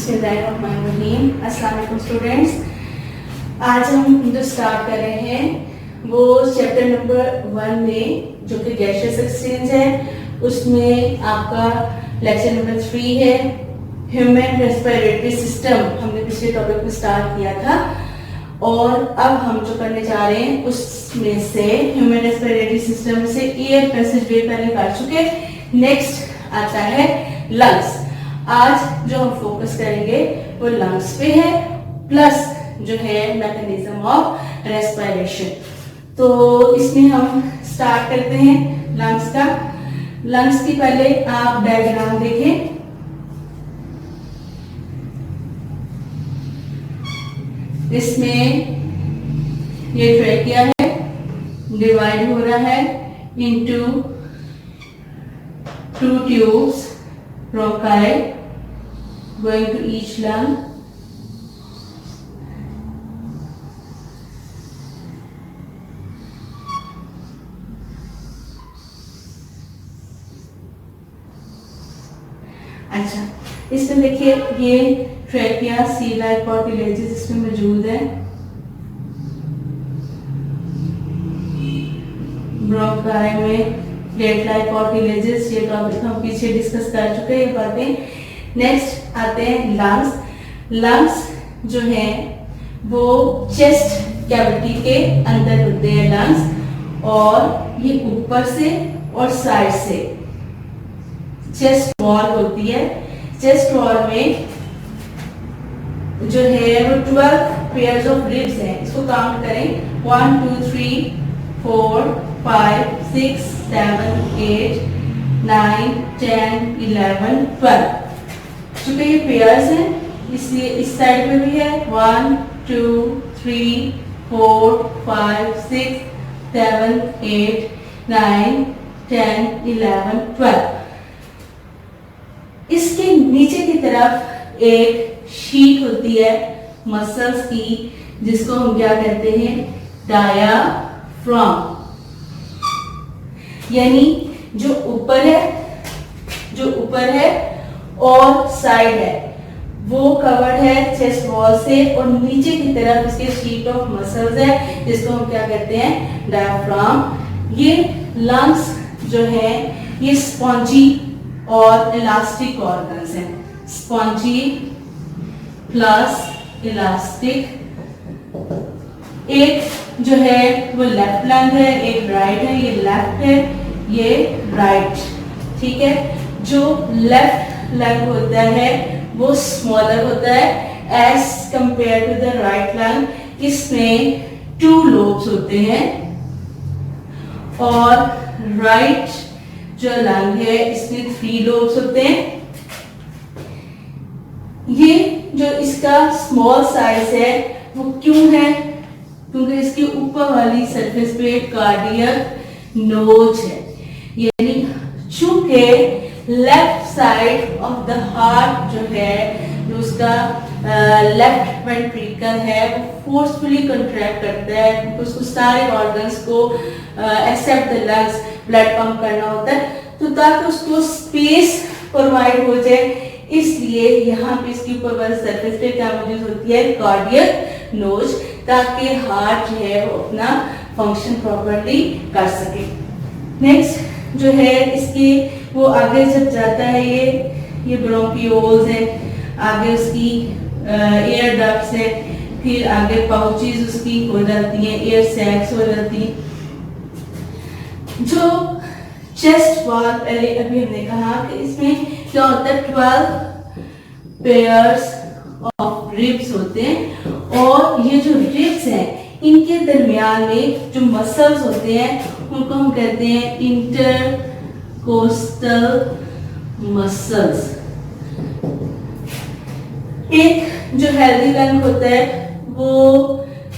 बिस्मिल्लाहिर्रहमानिर्रहीम। अस्सलाम वालेकुम स्टूडेंट्स। आज हम जो स्टार्ट कर रहे हैं वो चैप्टर नंबर 1 में जो कि गैसियस एक्सचेंज है, उसमें आपका लेक्चर नंबर 3 है ह्यूमन रेस्पिरेटरी सिस्टम। हमने पिछले टॉपिक में स्टार्ट किया था और अब हम जो करने जा रहे हैं उसमें से ह्यूमन रेस्पिरेटरी सिस्टम से एयर पैसेज वे पहले कर चुके। नेक्स्ट आता है लंग्स। आज जो हम फोकस करेंगे वो लंग्स पे है, प्लस जो है मैकेनिज्म ऑफ रेस्पिरेशन। तो इसमें हम स्टार्ट करते हैं लंग्स का। लंग्स की पहले आप डायग्राम देखें। इसमें ये ट्रैकिया है, डिवाइड हो रहा है into 2 tubes, bronchi going to each lung. अच्छा, इसमें देखिए ये ट्रैकिया सी लाइक कार्टिलेजेस इसमें मौजूद है। ब्रोंकाई में प्लेट लाइक कार्टिलेजेस, ये टॉपिक हम पीछे डिस्कस कर चुके हैं ये बातें। नेक्स्ट आते हैं लंग्स। लंग्स जो है वो चेस्ट कैविटी के अंदर होते हैं लंग्स, और ये ऊपर से और साइड से चेस्ट वॉल होती है। चेस्ट वॉल में जो है वो 12 पेयर्स ऑफ रिब्स हैं। इसको काउंट करें 1 2 3 4 5 6 7 8 9 10 11 12। चूंकि ये पेयर्स हैं इसलिए इस साइड पे भी है 1 2 3 4 5 6 7 8 9 10 11 12। इसके नीचे की तरफ एक शीट होती है मसल्स की, जिसको हम क्या कहते हैं, डायाफ्राम। यानी जो ऊपर है और साइड है वो कवर्ड है चेस्ट वॉल से, और नीचे की तरफ इसके शीट ऑफ मसल्स है जिसको हम क्या कहते हैं, डायाफ्राम। ये लंग्स जो है ये स्पॉन्जी और इलास्टिक ऑर्गन्स हैं। Spongy plus elastic. एक जो है वो लेफ्ट लंग है, एक राइट है। ये लेफ्ट है, ये राइट, ठीक है। जो लेफ्ट लंग होता है वो स्मॉलर होता है as compare to the right lung. इसमें 2 लोब्स होते हैं, और राइट जो लंग है इसमें 3 लोब्स होते हैं। ये जो इसका स्मॉल साइज है वो क्यों है, क्योंकि इसके ऊपर वाली सरफेस पे कार्डियक नोच है। यानी चूंकि left side of the heart जो है, जो उसका लेफ्ट वेंट्रिकल है वो फोर्सफुली कंट्रैक्ट करता है, क्योंकि उसको सारे ऑर्गन्स को except the lungs blood pump करना होता है, तो ताकि उसको स्पेस प्रोवाइड हो जाए, इसलिए यहाँ पे इसके ऊपर वाले सरफेस पे क्या मौजूद होती है, कार्डियक नोच, ताकि हार्ट जो है वो अपना फंक्शन प्रॉपर्ली कर सके। नेक्स्ट जो है इसकी वो आगे जब जाता है ये ब्रोंकियोल्स है, आगे उसकी एयर डक्ट्स है, फिर आगे पाउचेस उसकी हो जाती हैं, एयर सैक्स हो जाती हैं। जो चेस्ट वॉल पहले अभी हमने कहा कि इसमें क्या होता है, 12 पेयर्स ऑफ रिब्स होते हैं, और ये जो रिब्स हैं इनके दरमियान में जो मसल्स होते हैं उनको हम कहते हैं इंटरकोस्टल मसल्स। एक जो हेल्दी लंग होता है वो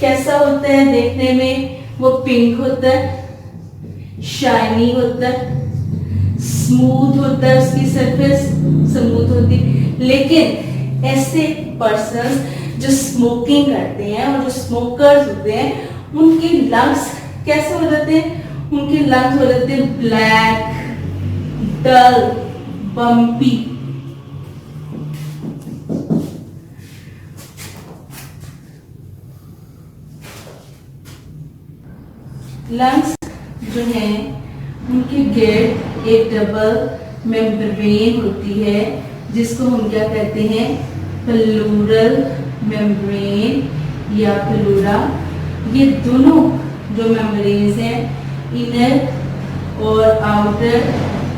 कैसा होता है देखने में, वो पिंक होता है, शाइनी होता है, स्मूथ होता है, उसकी सरफेस स्मूथ होती है। लेकिन ऐसे पर्सन्स जो स्मोकिंग करते हैं और जो स्मोकर्स होते हैं उनके लंग्स कैसे हो जाते हैं, उनके लंग्स हो जाते हैं ब्लैक, डल, बम्पी। लंग्स जो हैं उनकी गिर्द एक डबल मेम्ब्रेन होती है जिसको हम क्या कहते हैं, प्लूरल मेम्ब्रेन या प्लूरा। ये दोनों जो मेम्ब्रेन्स हैं, इनर और आउटर,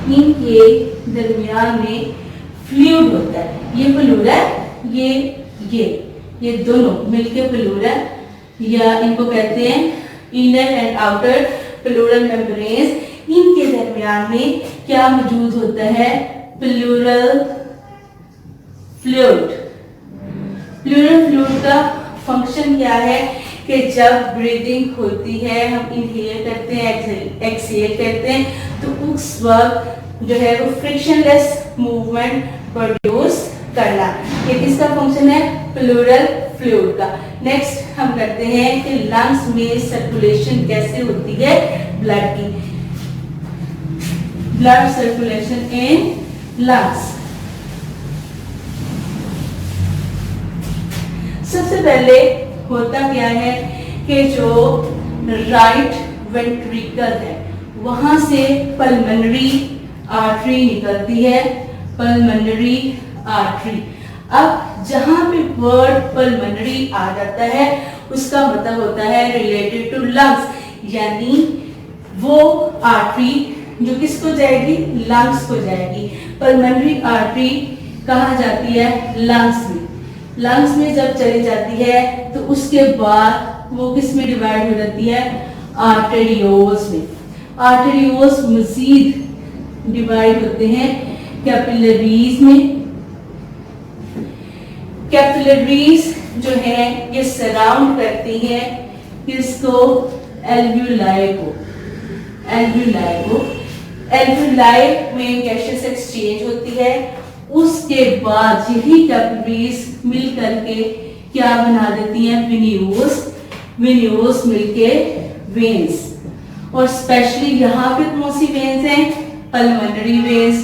इनके दरमियान में फ्लूइड होता है। ये प्लूरा, ये दोनों मिलके प्लूरा, या इनको कहते हैं inner and outer pleural membranes. इनके दरमियान में क्या मौजूद होता है, प्लूरल फ्लूइड। प्लूरल फ्लूइड का फंक्शन क्या है कि जब ब्रीदिंग होती है, हम इनहेल करते हैं, एक्सहेल करते हैं, तो उस वक्त जो है वो फ्रिक्शनलेस मूवमेंट प्रोड्यूस करना, ये किसका फंक्शन है, प्लूरल फ्लूइड का। नेक्स्ट हम करते हैं कि लंग्स में सर्कुलेशन कैसे होती है ब्लड की। Blood circulation in lungs. सबसे पहले होता क्या है कि जो राइट वेंट्रिकल है वहां से पल्मोनरी आर्टरी निकलती है, पल्मोनरी आर्टरी। अब जहां पे वर्ड पल्मोनरी आ जाता है उसका मतलब होता है रिलेटेड टू लंग्स, यानी वो आर्टरी जो किसको जाएगी, लंग्स को जाएगी। पल्मोनरी आर्टरी कहाँ जाती है, लंग्स में। लंग्स में जब चली जाती है तो उसके बाद वो किस में डिवाइड हो जाती है, आर्टेरियोल्स में। आर्टेरियोल्स मजीद डिवाइड होते हैं कैपिलरीज में। कैपिलरीज जो है ये सराउंड करती हैं किसको, एल्व्यूलाई को। एल्व्यूलाई में गैसेस एक्सचेंज होती है, उसके बाद यही कैपिलरीज मिल करके क्या बना देती हैं, विन्यूल्स मिलके वेन्स। और स्पेशली यहाँ पे कौन सी वेन्स हैं, पल्मोनरी वेन्स।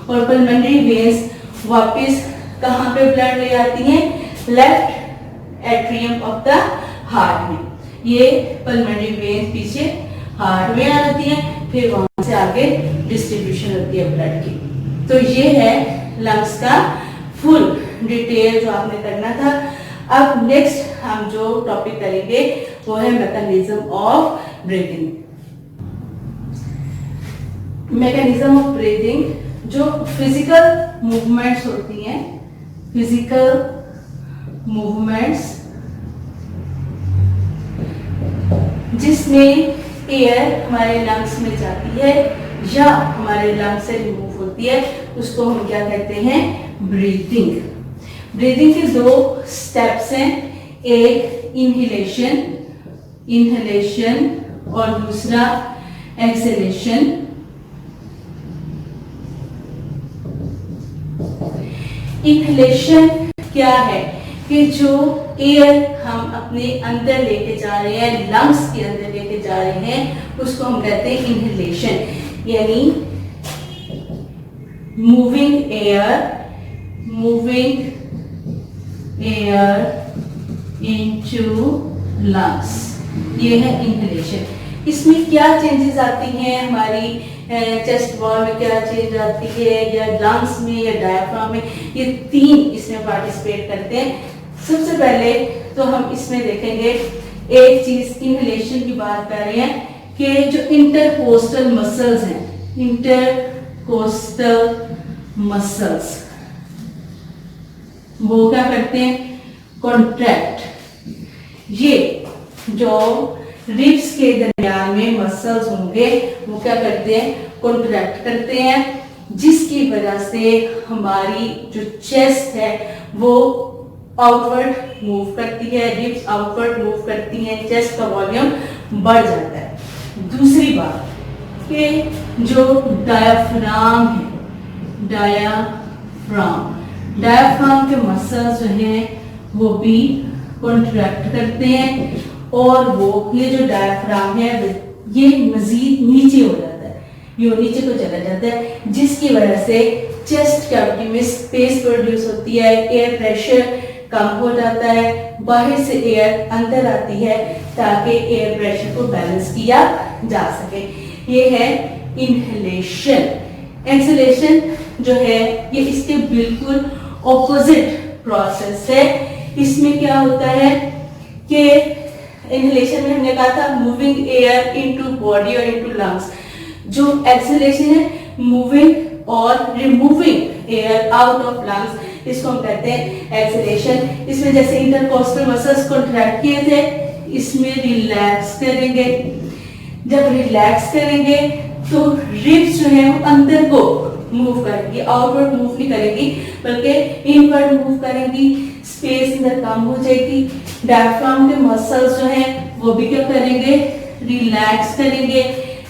और पल्मोनरी वेन्स वापस कहाँ पे ब्लड ले आती हैं, left atrium of the heart में। ये पल्मोनरी वेन्स पीछे हार्ट में आ जाती हैं, फिर वहां से आगे डिस्ट्रीब्यूशन होती है ब्लड की। तो ये है लंग्स का फुल डिटेल जो आपने करना था। अब नेक्स्ट हम जो टॉपिक करेंगे वो है mechanism of breathing. Mechanism of breathing जो फिजिकल मूवमेंट्स होती हैं, फिजिकल मूवमेंट्स जिसमें एयर हमारे लंग्स में जाती है या हमारे लंग्स से रिमूव होती है, उसको हम क्या कहते हैं, ब्रीदिंग। ब्रीदिंग के दो स्टेप्स हैं, एक इनहेलेशन और दूसरा एक्सहेलेशन। इनहेलेशन क्या है कि जो एयर हम अपने अंदर लेके जा रहे हैं, लंग्स के अंदर लेके जा रहे हैं, उसको हम कहते हैं इनहेलेशन। यानी मूविंग एयर इनटू लंग्स, ये है इनहेलेशन। इसमें क्या चेंजेस आती हैं, हमारी चेस्ट वॉल में क्या चेंज आती है, या लंग्स में या डायफ्राम में, ये तीन इसमें पार्टिसिपेट करते हैं। सबसे पहले तो हम इसमें देखेंगे एक चीज, इनहेलेशन की बात कर रहे हैं कि जो इंटरकोस्टल मसल्स हैं, इंटरकोस्टल मसल्स वो क्या करते हैं, कॉन्ट्रैक्ट। ये जो रिब्स के दरमियान में मसल्स होंगे वो क्या करते हैं, कॉन्ट्रैक्ट करते हैं, जिसकी वजह से हमारी जो चेस्ट है वो आउटवर्ड मूव करती है, रिब्स आउटवर्ड मूव करती हैं, चेस्ट का वॉल्यूम बढ़ जाता है। दूसरी बात कि जो डायाफ्राम है, डायाफ्राम के मसल्स जो हैं वो भी कॉन्ट्रैक्ट करते हैं, और वो ये जो डायाफ्राम है ये मजीद नीचे हो जाता है, ये नीचे को चला जाता है, जिसकी वजह से चेस्ट कैविटी में स्पेस प्रोड्यूस होती है, एयर प्रेशर कम हो जाता है, बाहर से एयर अंदर आती है ताकि एयर प्रेशर को बैलेंस किया जा सके। ये है इनहेलेशन। एक्सहेलेशन जो है ये इसके बिल्कुल ऑपोजिट प्रोसेस है। इसमें क्या होता है कि इनहेलेशन में हमने कहा था मूविंग एयर इनटू बॉडी और इनटू लंग्स। जो एक्सहेलेशन है मूविंग और removing air out of lungs, इसको हम कहते हैं एक्सहेलेशन। इसमें जैसे इंटरकोस्टल मसल्स कॉन्ट्रैक्ट किए थे, इसमें रिलैक्स करेंगे। जब रिलैक्स करेंगे तो रिब्स जो है वो अंदर को मूव करेंगी, आउटवर्ड मूव नहीं करेंगी बल्कि इनवर्ड मूव करेंगी, स्पेस अंदर कम हो जाएगी। डायफ्राम के मसल्स जो है वो भी क्या करेंगे, रिलैक्स करेंगे।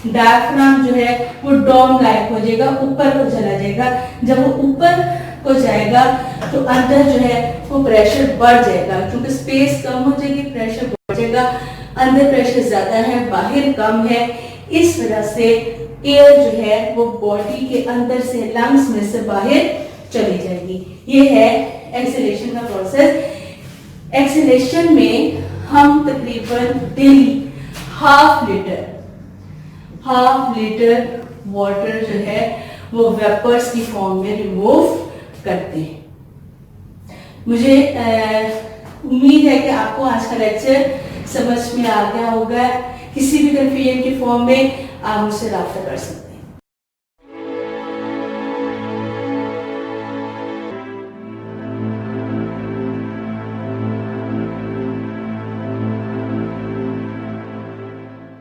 डायफ्राम जो है वो डोम लाइक हो जाएगा, ऊपर को चला जाएगा। जब वो ऊपर को जाएगा तो अंदर जो है वो प्रेशर बढ़ जाएगा, क्योंकि स्पेस कम हो जाएगी, प्रेशर बढ़ जाएगा। अंदर प्रेशर ज्यादा है, बाहर कम है, इस वजह से एयर जो है वो बॉडी के अंदर से, लंग्स में से बाहर चली जाएगी। ये है एक्सहेलेशन का प्रोसेस। एक्सहेलेशन में हम तकरीबन डेली हाफ लीटर वाटर जो है वो वेपर्स की फॉर्म में रिमूव करते हैं। मुझे उम्मीद है कि आपको आज का लेक्चर समझ में आ गया होगा। किसी भी कंफ्यूजन की फॉर्म में आप मुझसे राब्ता कर सकते हैं।